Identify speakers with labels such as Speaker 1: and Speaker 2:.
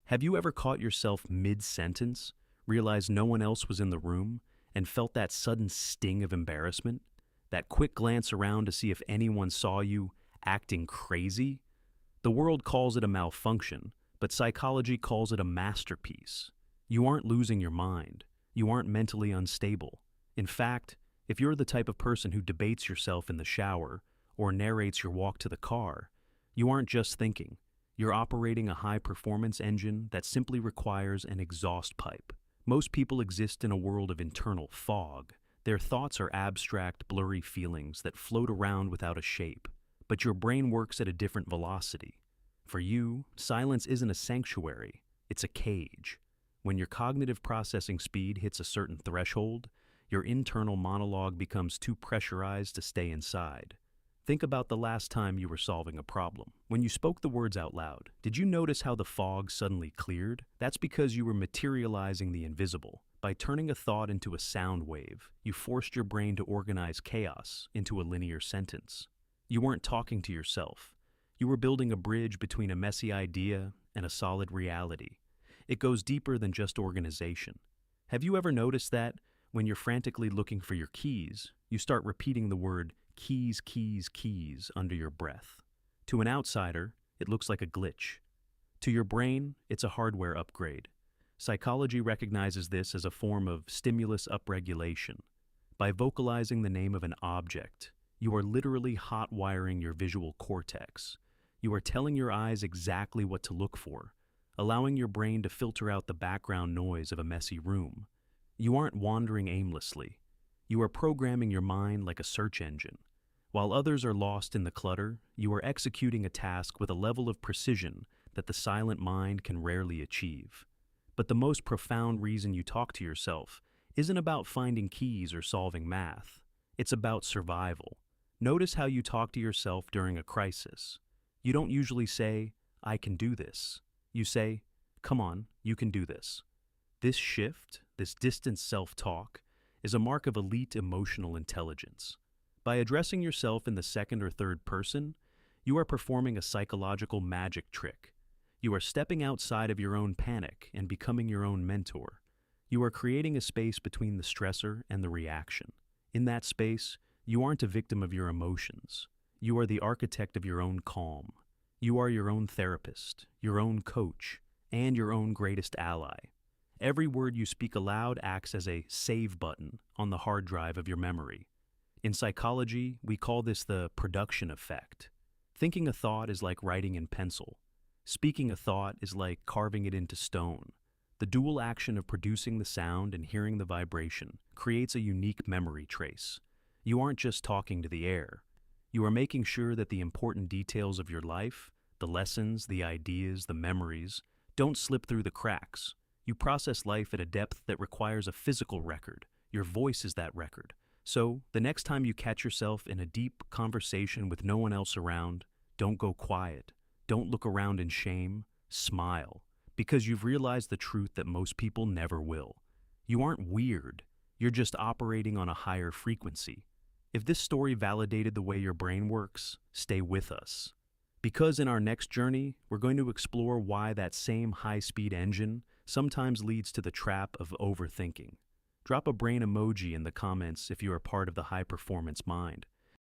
Speaker 1: Have you ever caught yourself mid-sentence, realized no one else was in the room, and felt that sudden sting of embarrassment? That quick glance around to see if anyone saw you acting crazy? The world calls it a malfunction, but psychology calls it a masterpiece. You aren't losing your mind. You aren't mentally unstable. In fact, if you're the type of person who debates yourself in the shower or narrates your walk to the car, you aren't just thinking. You're operating a high-performance engine that simply requires an exhaust pipe. Most people exist in a world of internal fog. Their thoughts are abstract, blurry feelings that float around without a shape. But your brain works at a different velocity. For you, silence isn't a sanctuary, it's a cage. When your cognitive processing speed hits a certain threshold, your internal monologue becomes too pressurized to stay inside. Think about the last time you were solving a problem. When you spoke the words out loud, did you notice how the fog suddenly cleared? That's because you were materializing the invisible. By turning a thought into a sound wave, you forced your brain to organize chaos into a linear sentence. You weren't talking to yourself. You were building a bridge between a messy idea and a solid reality. It goes deeper than just organization. Have you ever noticed that when you're frantically looking for your keys, you start repeating the word keys, keys, keys under your breath? To an outsider, it looks like a glitch. To your brain, it's a hardware upgrade. Psychology recognizes this as a form of stimulus upregulation. By vocalizing the name of an object, you are literally hot-wiring your visual cortex. You are telling your eyes exactly what to look for, allowing your brain to filter out the background noise of a messy room. You aren't wandering aimlessly. You are programming your mind like a search engine. While others are lost in the clutter, you are executing a task with a level of precision that the silent mind can rarely achieve. But the most profound reason you talk to yourself isn't about finding keys or solving math. It's about survival. Notice how you talk to yourself during a crisis. You don't usually say, "I can do this." You say, "Come on, you can do this." This shift, this distant self-talk, is a mark of elite emotional intelligence. By addressing yourself in the second or third person, you are performing a psychological magic trick. You are stepping outside of your own panic and becoming your own mentor. You are creating a space between the stressor and the reaction. In that space, you aren't a victim of your emotions. You are the architect of your own calm. You are your own therapist, your own coach, and your own greatest ally. Every word you speak aloud acts as a save button on the hard drive of your memory. In psychology, we call this the production effect. Thinking a thought is like writing in pencil. Speaking a thought is like carving it into stone. The dual action of producing the sound and hearing the vibration creates a unique memory trace. You aren't just talking to the air. You are making sure that the important details of your life, the lessons, the ideas, the memories, don't slip through the cracks. You process life at a depth that requires a physical record. Your voice is that record. So, the next time you catch yourself in a deep conversation with no one else around, don't go quiet. Don't look around in shame. Smile. Because you've realized the truth that most people never will. You aren't weird. You're just operating on a higher frequency. If this story validated the way your brain works, stay with us. Because in our next journey, we're going to explore why that same high-speed engine sometimes leads to the trap of overthinking. Drop a brain emoji in the comments if you are part of the high-performance mind.